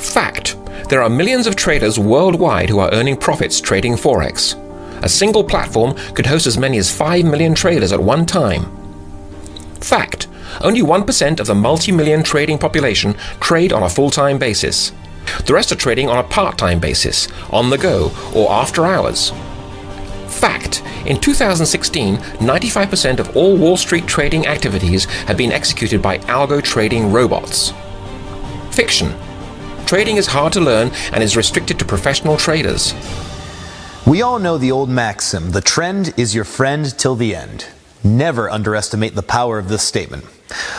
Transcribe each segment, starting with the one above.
Fact: there are millions of traders worldwide who are earning profits trading Forex. A single platform could host as many as 5 million traders at one time. Fact: only 1% of the multi-million trading population trade on a full-time basis. The rest are trading on a part-time basis, on the go, or after hours. Fact: in 2016, 95% of all Wall Street trading activities had been executed by algo trading robots. Fiction: trading is hard to learn and is restricted to professional traders. We all know the old maxim, the trend is your friend till the end. Never underestimate the power of this statement.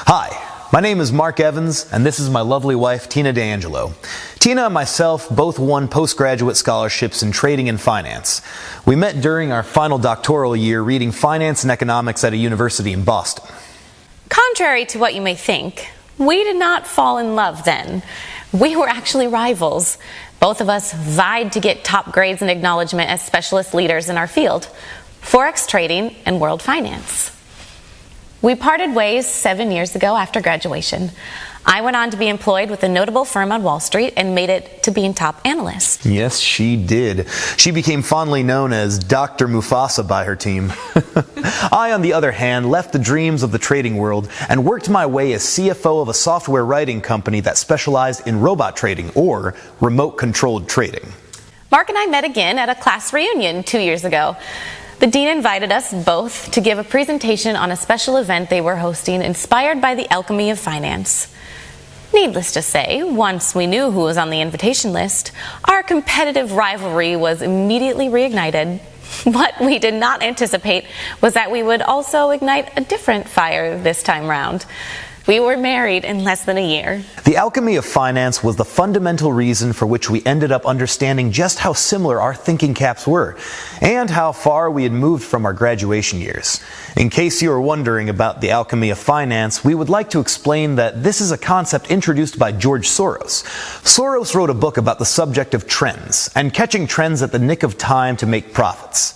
Hi, my name is Mark Evans, and this is my lovely wife, Tina D'Angelo. Tina and myself both won postgraduate scholarships in trading and finance. We met during our final doctoral year reading finance and economics at a university in Boston. Contrary to what you may think, we did not fall in love then. We were actually rivals. Both of us vied to get top grades and acknowledgement as specialist leaders in our field, Forex trading and world finance. We parted ways 7 years ago after graduation. I went on to be employed with a notable firm on Wall Street and made it to being top analyst. Yes, she did. She became fondly known as Dr. Mufasa by her team. I, on the other hand, left the dreams of the trading world and worked my way as CFO of a software writing company that specialized in robot trading, or remote-controlled trading. Mark and I met again at a class reunion 2 years ago. The dean invited us both to give a presentation on a special event they were hosting inspired by the alchemy of finance. Needless to say, once we knew who was on the invitation list, our competitive rivalry was immediately reignited. What we did not anticipate was that we would also ignite a different fire this time round. We were married in less than a year. The alchemy of finance was the fundamental reason for which we ended up understanding just how similar our thinking caps were, and how far we had moved from our graduation years. In case you are wondering about the alchemy of finance, we would like to explain that this is a concept introduced by George Soros. Soros wrote a book about the subject of trends, and catching trends at the nick of time to make profits.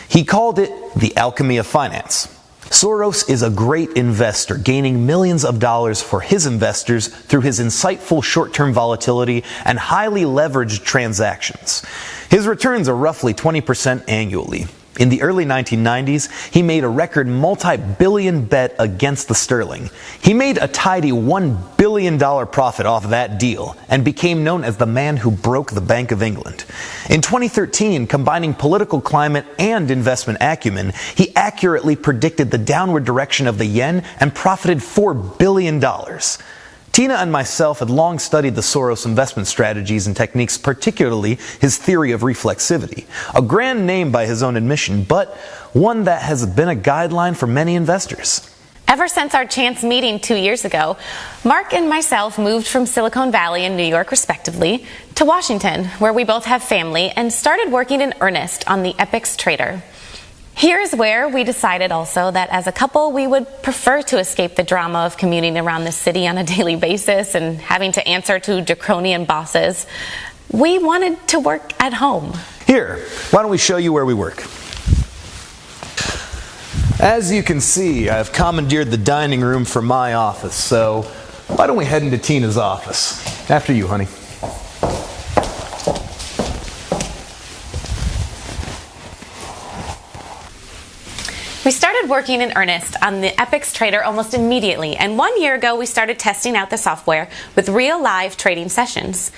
He called it the alchemy of finance. Soros is a great investor, gaining millions of dollars for his investors through his insightful short-term volatility and highly leveraged transactions. His returns are roughly 20% annually. In the early 1990s, he made a record multi-billion bet against the sterling. He made a tidy $1 billion profit off that deal and became known as the man who broke the Bank of England. In 2013, combining political climate and investment acumen, he accurately predicted the downward direction of the yen and profited $4 billion. Tina and myself had long studied the Soros investment strategies and techniques, particularly his theory of reflexivity, a grand name by his own admission, but one that has been a guideline for many investors. Ever since our chance meeting 2 years ago, Mark and myself moved from Silicon Valley and New York, respectively, to Washington, where we both have family, and started working in earnest on the Epix Trader. Here's where we decided also that as a couple we would prefer to escape the drama of commuting around the city on a daily basis and having to answer to draconian bosses. We wanted to work at home. Here, why don't we show you where we work? As you can see, I've commandeered the dining room for my office, so why don't we head into Tina's office? After you, honey. We started working in earnest on the Epix Trader almost immediately, and 1 year ago we started testing out the software with real live trading sessions.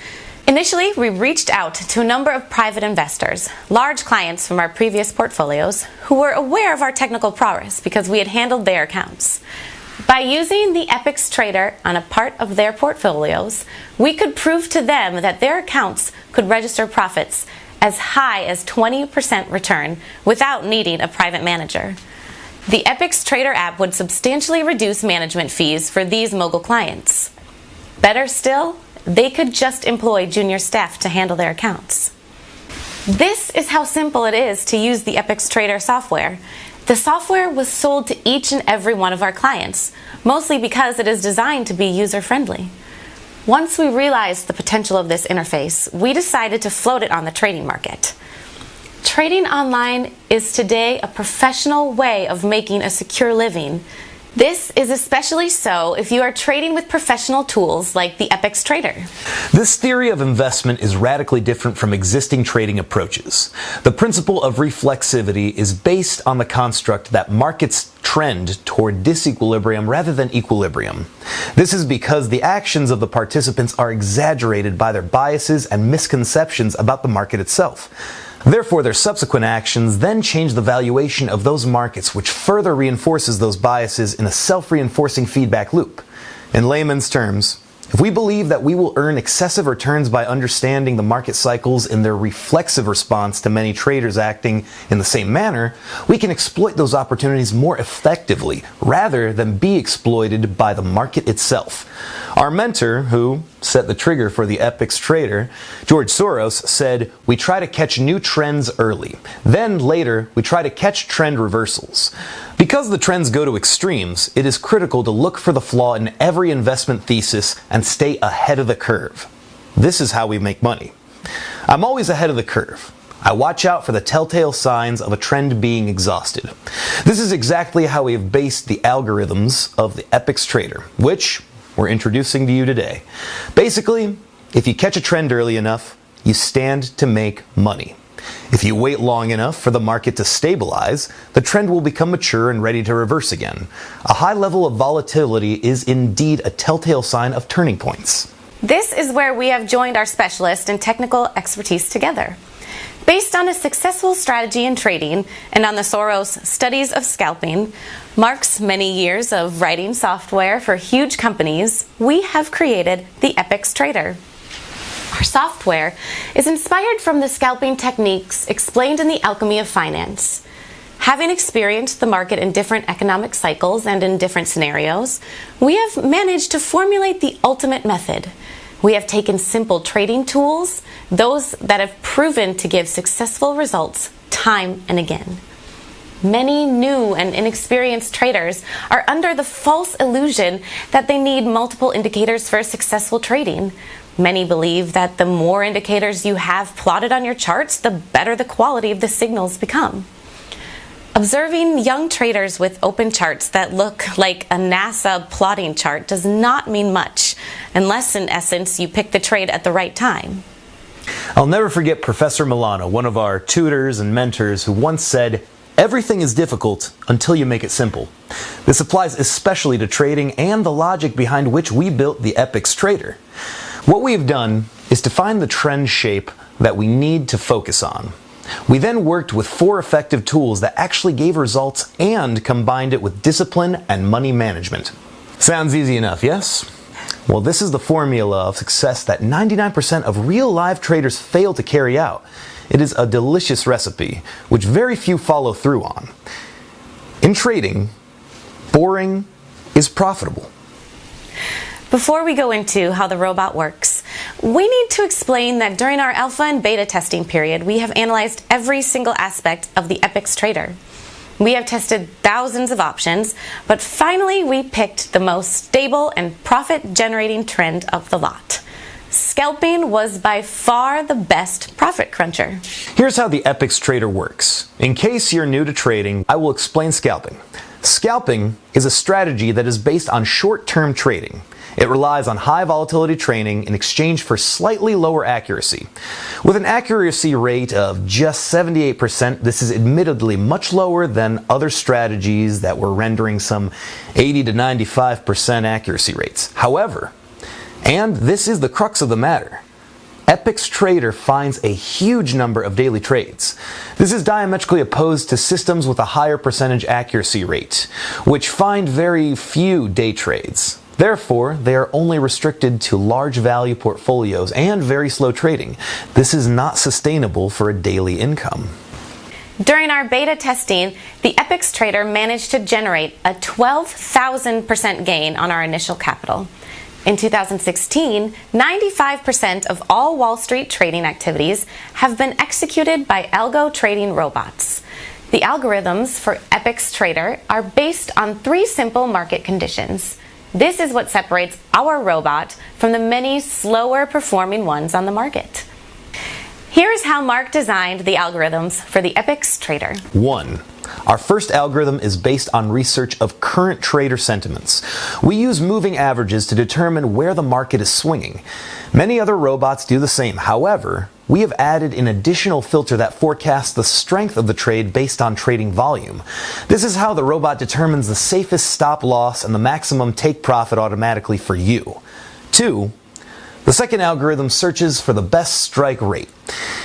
Initially, we reached out to a number of private investors, large clients from our previous portfolios, who were aware of our technical prowess because we had handled their accounts. By using the Epix Trader on a part of their portfolios, we could prove to them that their accounts could register profits as high as 20% return without needing a private manager. The Epix Trader app would substantially reduce management fees for these mogul clients. Better still, they could just employ junior staff to handle their accounts. This is how simple it is to use the Epix Trader software. The software was sold to each and every one of our clients, mostly because it is designed to be user-friendly. Once we realized the potential of this interface, we decided to float it on the trading market. Trading online is today a professional way of making a secure living. This is especially so if you are trading with professional tools like the Epix Trader. This theory of investment is radically different from existing trading approaches. The principle of reflexivity is based on the construct that markets trend toward disequilibrium rather than equilibrium. This is because the actions of the participants are exaggerated by their biases and misconceptions about the market itself. Therefore, their subsequent actions then change the valuation of those markets, which further reinforces those biases in a self-reinforcing feedback loop. In layman's terms, if we believe that we will earn excessive returns by understanding the market cycles in their reflexive response to many traders acting in the same manner, we can exploit those opportunities more effectively rather than be exploited by the market itself. Our mentor, who set the trigger for the Epix Trader, George Soros, said, "We try to catch new trends early. Then later, we try to catch trend reversals." Because the trends go to extremes, it is critical to look for the flaw in every investment thesis and stay ahead of the curve. This is how we make money. I'm always ahead of the curve. I watch out for the telltale signs of a trend being exhausted. This is exactly how we have based the algorithms of the Epix Trader, which we're introducing to you today. Basically, if you catch a trend early enough, you stand to make money. If you wait long enough for the market to stabilize, the trend will become mature and ready to reverse again. A high level of volatility is indeed a telltale sign of turning points. This is where we have joined our specialist and technical expertise together. Based on a successful strategy in trading and on the Soros studies of scalping, Mark's many years of writing software for huge companies, we have created the Epix Trader. Our software is inspired from the scalping techniques explained in The Alchemy of Finance. Having experienced the market in different economic cycles and in different scenarios, we have managed to formulate the ultimate method. We have taken simple trading tools, those that have proven to give successful results time and again. Many new and inexperienced traders are under the false illusion that they need multiple indicators for successful trading. Many believe that the more indicators you have plotted on your charts, the better the quality of the signals become. Observing young traders with open charts that look like a NASA plotting chart does not mean much, unless in essence you pick the trade at the right time. I'll never forget Professor Milano, one of our tutors and mentors, who once said, "Everything is difficult until you make it simple." This applies especially to trading and the logic behind which we built the Epix Trader. What we have done is to find the trend shape that we need to focus on. We then worked with 4 effective tools that actually gave results and combined it with discipline and money management. Sounds easy enough, yes? Well, this is the formula of success that 99% of real live traders fail to carry out. It is a delicious recipe, which very few follow through on. In trading, boring is profitable. Before we go into how the robot works, we need to explain that during our alpha and beta testing period, we have analyzed every single aspect of the Epix Trader. We have tested thousands of options, but finally we picked the most stable and profit-generating trend of the lot. Scalping was by far the best profit cruncher. Here's how the Epix Trader works. In case you're new to trading, I will explain scalping. Scalping is a strategy that is based on short-term trading. It relies on high volatility trading in exchange for slightly lower accuracy. With an accuracy rate of just 78%, this is admittedly much lower than other strategies that were rendering some 80 to 95% accuracy rates. However, and this is the crux of the matter, Epix Trader finds a huge number of daily trades. This is diametrically opposed to systems with a higher percentage accuracy rate, which find very few day trades. Therefore, they are only restricted to large value portfolios and very slow trading. This is not sustainable for a daily income. During our beta testing, the Epix Trader managed to generate a 12,000% gain on our initial capital. In 2016, 95% of all Wall Street trading activities have been executed by algo trading robots. The algorithms for Epix Trader are based on 3 simple market conditions. This is what separates our robot from the many slower performing ones on the market. Here's how Mark designed the algorithms for the Epix Trader. 1. Our first algorithm is based on research of current trader sentiments. We use moving averages to determine where the market is swinging. Many other robots do the same. However, we have added an additional filter that forecasts the strength of the trade based on trading volume. This is how the robot determines the safest stop loss and the maximum take profit automatically for you. 2. The second algorithm searches for the best strike rate.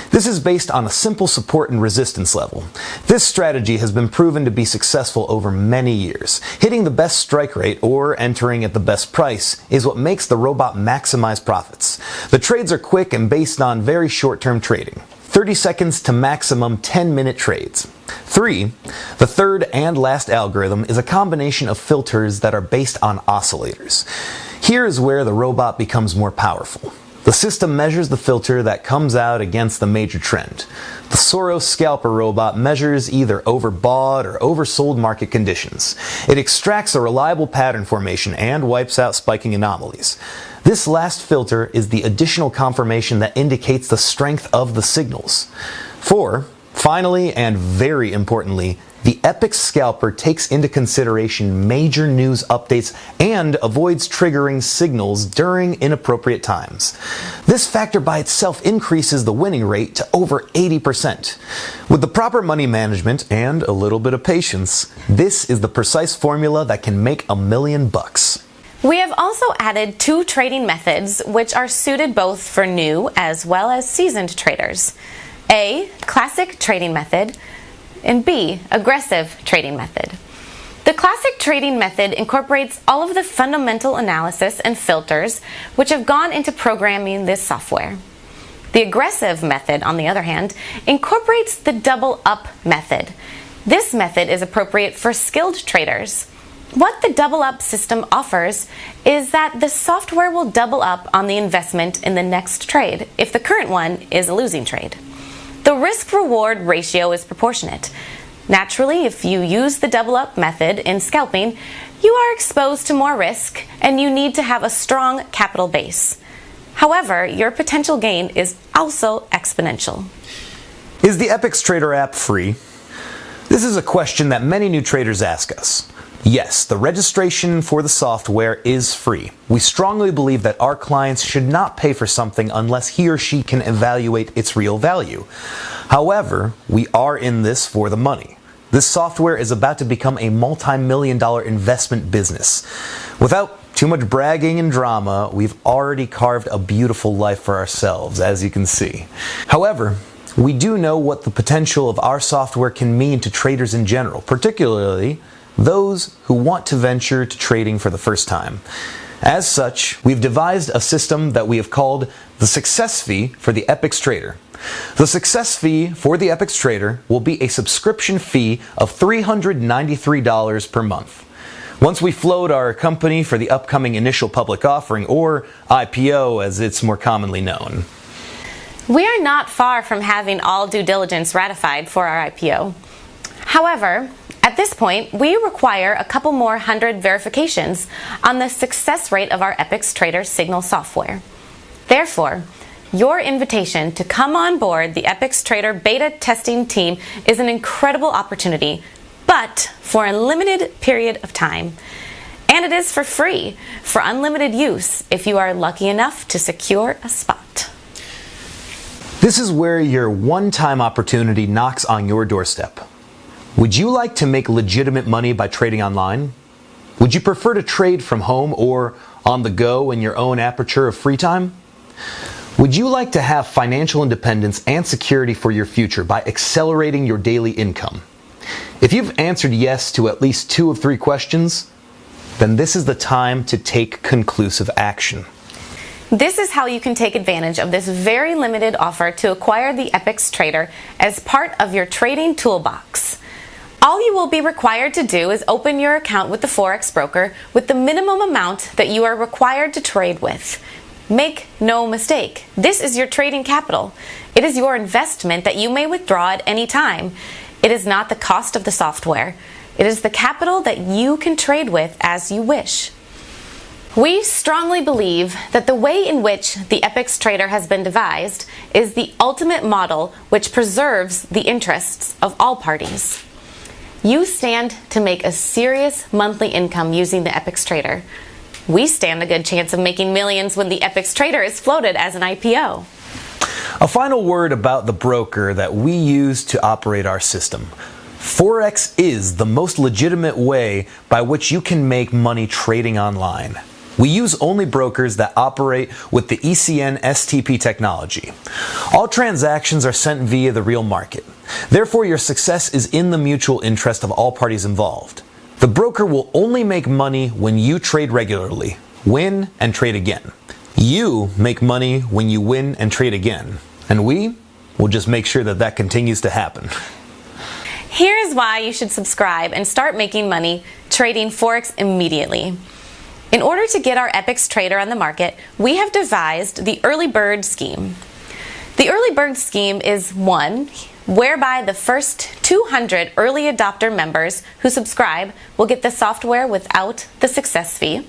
This is based on a simple support and resistance level. This strategy has been proven to be successful over many years. Hitting the best strike rate or entering at the best price is what makes the robot maximize profits. The trades are quick and based on very short-term trading. 30 seconds to maximum 10-minute trades. 3. The third and last algorithm is a combination of filters that are based on oscillators. Here is where the robot becomes more powerful. The system measures the filter that comes out against the major trend. The Soros Scalper robot measures either overbought or oversold market conditions. It extracts a reliable pattern formation and wipes out spiking anomalies. This last filter is the additional confirmation that indicates the strength of the signals. 4. Finally, and very importantly, the Epix Scalper takes into consideration major news updates and avoids triggering signals during inappropriate times. This factor by itself increases the winning rate to over 80%. With the proper money management and a little bit of patience, this is the precise formula that can make $1 million. We have also added 2 trading methods which are suited both for new as well as seasoned traders. A. Classic trading method, and B. Aggressive trading method. The classic trading method incorporates all of the fundamental analysis and filters which have gone into programming this software. The aggressive method, on the other hand, incorporates the double up method. This method is appropriate for skilled traders. What the double up system offers is that the software will double up on the investment in the next trade if the current one is a losing trade. The risk-reward ratio is proportionate. Naturally, if you use the double-up method in scalping, you are exposed to more risk and you need to have a strong capital base. However, your potential gain is also exponential. Is the Epix Trader app free? This is a question that many new traders ask us. Yes, the registration for the software is free. We strongly believe that our clients should not pay for something unless he or she can evaluate its real value. However, we are in this for the money. This software is about to become a multi-million-dollar investment business. Without too much bragging and drama, we've already carved a beautiful life for ourselves, as you can see. However, we do know what the potential of our software can mean to traders in general, particularly those who want to venture to trading for the first time. As such, we've devised a system that we have called the success fee for the Epix Trader. The success fee for the Epix Trader will be a subscription fee of $393 per month. Once we float our company for the upcoming initial public offering, or IPO as it's more commonly known. We are not far from having all due diligence ratified for our IPO. However, at this point, we require a couple more hundred verifications on the success rate of our Epix Trader Signal software. Therefore, your invitation to come on board the Epix Trader beta testing team is an incredible opportunity, but for a limited period of time. And it is for free, for unlimited use, if you are lucky enough to secure a spot. This is where your one-time opportunity knocks on your doorstep. Would you like to make legitimate money by trading online? Would you prefer to trade from home or on the go in your own aperture of free time? Would you like to have financial independence and security for your future by accelerating your daily income? If you've answered yes to at least 2 of 3 questions, then this is the time to take conclusive action. This is how you can take advantage of this very limited offer to acquire the Epix Trader as part of your trading toolbox. All you will be required to do is open your account with the Forex broker with the minimum amount that you are required to trade with. Make no mistake, this is your trading capital. It is your investment that you may withdraw at any time. It is not the cost of the software. It is the capital that you can trade with as you wish. We strongly believe that the way in which the Epix Trader has been devised is the ultimate model which preserves the interests of all parties. You stand to make a serious monthly income using the Epix Trader. We stand a good chance of making millions when the Epix Trader is floated as an IPO. A final word about the broker that we use to operate our system. Forex is the most legitimate way by which you can make money trading online. We use only brokers that operate with the ECN STP technology. All transactions are sent via the real market. Therefore, your success is in the mutual interest of all parties involved. The broker will only make money when you trade regularly, win, and trade again. You make money when you win and trade again. And we will just make sure that that continues to happen. Here's why you should subscribe and start making money trading Forex immediately. In order to get our Epix Trader on the market, we have devised the Early Bird Scheme. The Early Bird Scheme is one whereby the first 200 early adopter members who subscribe will get the software without the success fee.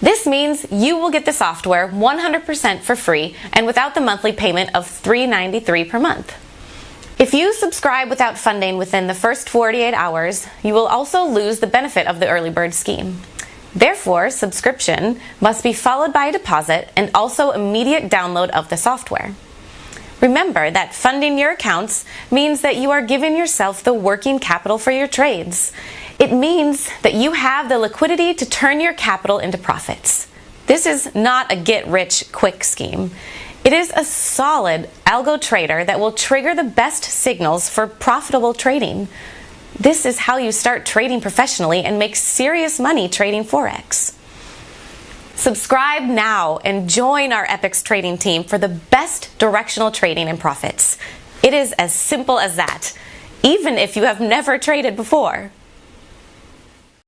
This means you will get the software 100% for free and without the monthly payment of $3.93 per month. If you subscribe without funding within the first 48 hours, you will also lose the benefit of the Early Bird Scheme. Therefore, subscription must be followed by a deposit and also immediate download of the software. Remember that funding your accounts means that you are giving yourself the working capital for your trades. It means that you have the liquidity to turn your capital into profits. This is not a get-rich-quick scheme. It is a solid algo trader that will trigger the best signals for profitable trading. This is how you start trading professionally and make serious money trading Forex. Subscribe now and join our Epix trading team for the best directional trading and profits. It is as simple as that, even if you have never traded before.